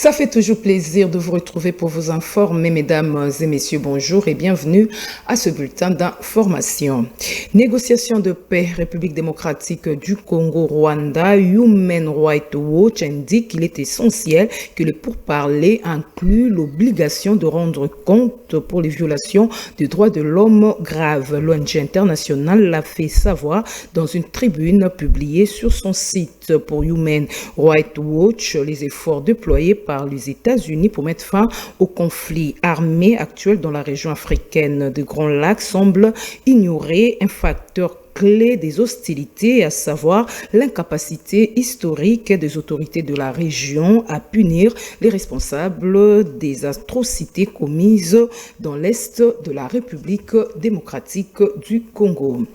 Ça fait toujours plaisir de vous retrouver pour vous informer, mesdames et messieurs, bonjour et bienvenue à ce bulletin d'information. Négociation de paix, République démocratique du Congo-Rwanda, Human Rights Watch indique qu'il est essentiel que le pourparlers inclut l'obligation de rendre compte pour les violations des droits de l'homme graves. L'ONG internationale l'a fait savoir dans une tribune publiée sur son site. Pour Human Rights Watch, les efforts déployés par les États-Unis pour mettre fin au conflit armé actuel dans la région africaine des Grands Lacs semblent ignorer un facteur clé des hostilités, à savoir l'incapacité historique des autorités de la région à punir les responsables des atrocités commises dans l'Est de la République démocratique du Congo.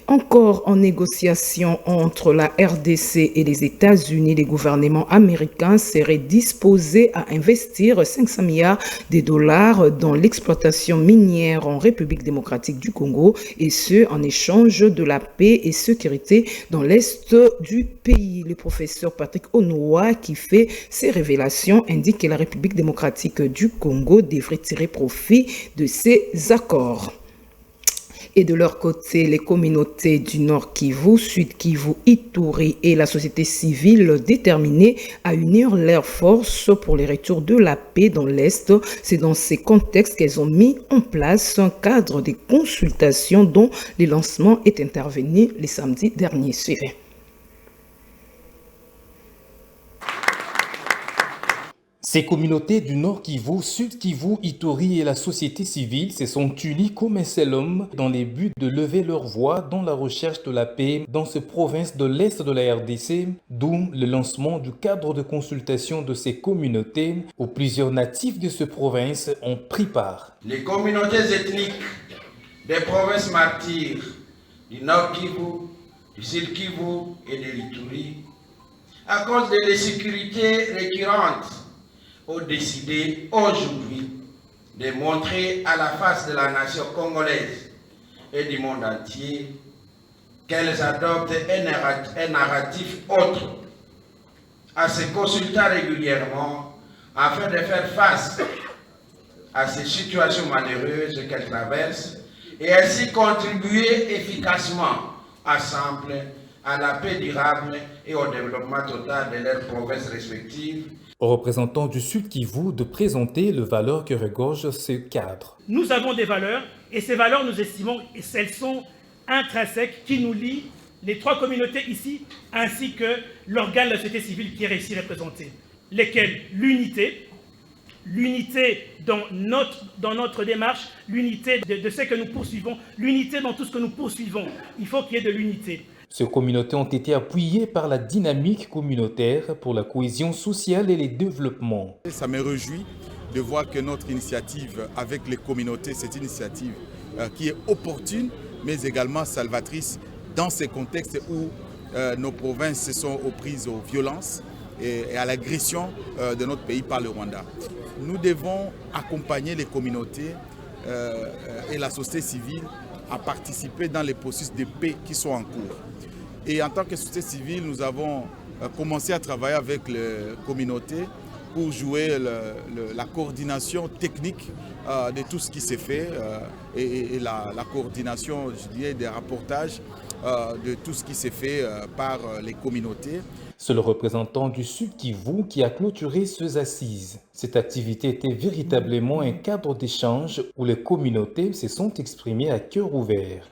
Encore en négociation entre la RDC et les États-Unis, les gouvernements américains seraient disposés à investir 500 milliards de dollars dans l'exploitation minière en République démocratique du Congo, et ce en échange de la paix et sécurité dans l'Est du pays. Le professeur Patrick Onoa, qui fait ces révélations, indique que la République démocratique du Congo devrait tirer profit de ces accords. Et de leur côté, les communautés du Nord Kivu, Sud Kivu, Ituri et la société civile déterminées à unir leurs forces pour le retour de la paix dans l'Est. C'est dans ces contextes qu'elles ont mis en place un cadre de consultation dont le lancement est intervenu le samedi dernier. Suivez. Ces communautés du Nord Kivu, Sud Kivu, Ituri et la société civile se sont unies comme un seul homme dans le but de lever leur voix dans la recherche de la paix dans ces provinces de l'Est de la RDC, d'où le lancement du cadre de consultation de ces communautés où plusieurs natifs de ces provinces ont pris part. Les communautés ethniques des provinces martyres du Nord Kivu, du Sud Kivu et de l'Ituri, à cause de l'insécurité récurrente, ont décidé aujourd'hui de montrer à la face de la nation congolaise et du monde entier qu'elles adoptent un narratif autre, à se consulter régulièrement afin de faire face à ces situations malheureuses qu'elles traversent et ainsi contribuer efficacement ensemble à la paix durable et au développement total de leurs provinces respectives. Aux représentants du Sud Kivu de présenter les valeurs que regorge ce cadre. Nous avons des valeurs et ces valeurs, nous estimons, elles sont intrinsèques qui nous lient, les trois communautés ici, ainsi que l'organe de la société civile qui est ici représenté. Lesquelles? L'unité dans notre démarche, l'unité de ce que nous poursuivons, l'unité dans tout ce que nous poursuivons. Il faut qu'il y ait de l'unité. Ces communautés ont été appuyées par la dynamique communautaire pour la cohésion sociale et le développement. Ça me réjouit de voir que notre initiative avec les communautés, c'est une initiative qui est opportune, mais également salvatrice dans ces contextes où nos provinces se sont aux prises aux violences et à l'agression de notre pays par le Rwanda. Nous devons accompagner les communautés et la société civile à participer dans les processus de paix qui sont en cours. Et en tant que société civile, nous avons commencé à travailler avec les communautés pour jouer la coordination technique de tout ce qui s'est fait et la coordination, je dirais, des rapportages de tout ce qui s'est fait par les communautés. C'est le représentant du Sud Kivu qui a clôturé ces assises. Cette activité était véritablement un cadre d'échange où les communautés se sont exprimées à cœur ouvert.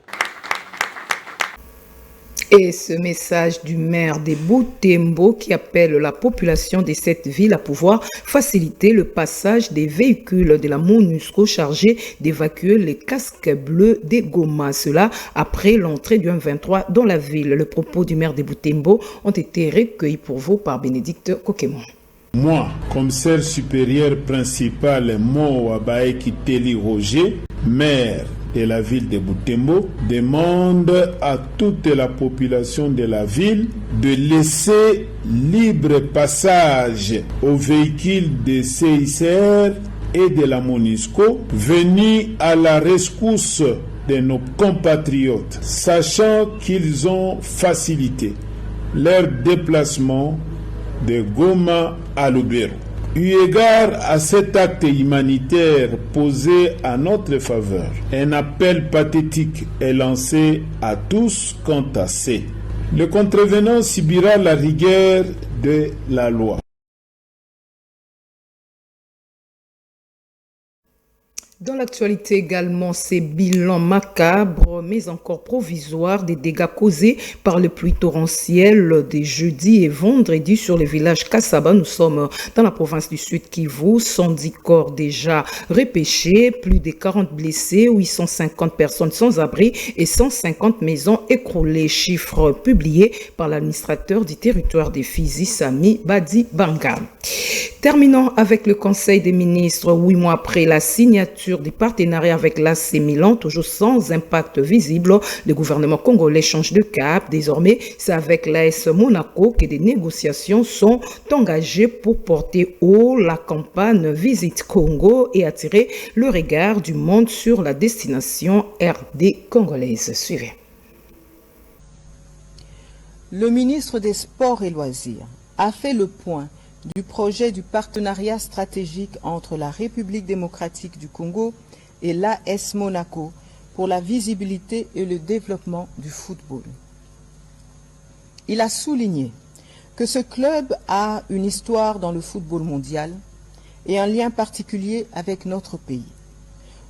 Et ce message du maire de Butembo qui appelle la population de cette ville à pouvoir faciliter le passage des véhicules de la MONUSCO chargés d'évacuer les casques bleus des Goma. Cela après l'entrée du M23 dans la ville. Les propos du maire de Butembo ont été recueillis pour vous par Bénédicte Kokemon. Moi, commissaire supérieur principal Moabae Kiteli Roger, maire de la ville de Butembo, demande à toute la population de la ville de laisser libre passage aux véhicules de CICR et de la MONUSCO venus à la rescousse de nos compatriotes, sachant qu'ils ont facilité leur déplacement de Goma à Lubero. Eu égard à cet acte humanitaire posé à notre faveur, un appel pathétique est lancé à tous quant à ces. Le contrevenant subira la rigueur de la loi. Dans l'actualité également, ces bilans macabres, mais encore provisoires, des dégâts causés par les pluies torrentielles des jeudi et vendredi sur le village Kassaba. Nous sommes dans la province du Sud Kivu, 110 corps déjà repêchés, plus de 40 blessés, 850 personnes sans abri et 150 maisons écroulées. Chiffres publiés par l'administrateur du territoire des Fizi, Sami Badi Banga. Terminons avec le Conseil des ministres, 8 mois après la signature du partenariat avec l'AC Milan, toujours sans impact visible. Le gouvernement congolais change de cap. Désormais, c'est avec l'AS Monaco que des négociations sont engagées pour porter haut la campagne Visite Congo et attirer le regard du monde sur la destination RD congolaise. Suivez. Le ministre des Sports et Loisirs a fait le point du projet du partenariat stratégique entre la République démocratique du Congo et l'AS Monaco pour la visibilité et le développement du football. Il a souligné que ce club a une histoire dans le football mondial et un lien particulier avec notre pays.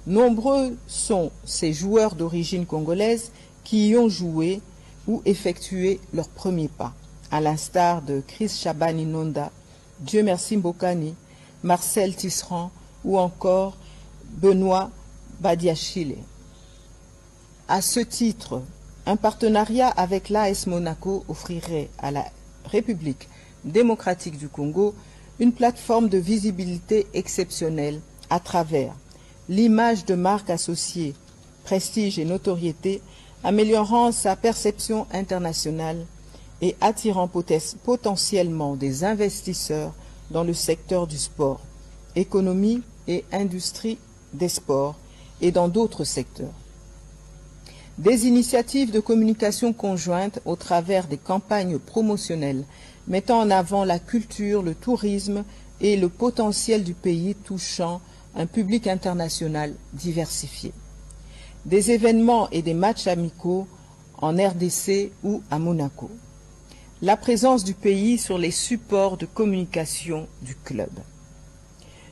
Nombreux sont ces joueurs d'origine congolaise qui y ont joué ou effectué leurs premiers pas, à l'instar de Chris Chabani Nonda, Dieu merci Mbokani, Marcel Tisserand ou encore Benoît Badiachile. À ce titre, un partenariat avec l'AS Monaco offrirait à la République démocratique du Congo une plateforme de visibilité exceptionnelle à travers l'image de marque associée, prestige et notoriété, améliorant sa perception internationale et attirant potentiellement des investisseurs dans le secteur du sport, économie et industrie des sports et dans d'autres secteurs. Des initiatives de communication conjointes au travers des campagnes promotionnelles mettant en avant la culture, le tourisme et le potentiel du pays touchant un public international diversifié. Des événements et des matchs amicaux en RDC ou à Monaco. La présence du pays sur les supports de communication du club.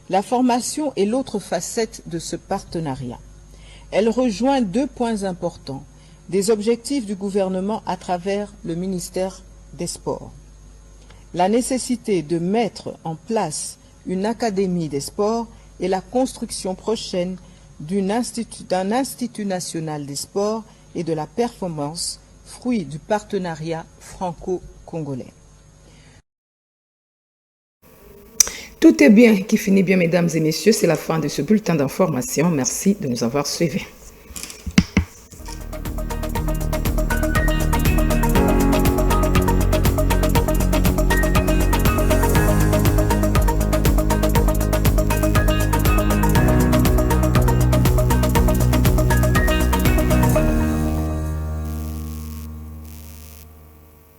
La formation est l'autre facette de ce partenariat. Elle rejoint deux points importants, des objectifs du gouvernement à travers le ministère des Sports. La nécessité de mettre en place une académie des sports et la construction prochaine d'un institut national des sports et de la performance, fruit du partenariat franco-congolais. Tout est bien qui finit bien, mesdames et messieurs. C'est la fin de ce bulletin d'information. Merci de nous avoir suivis.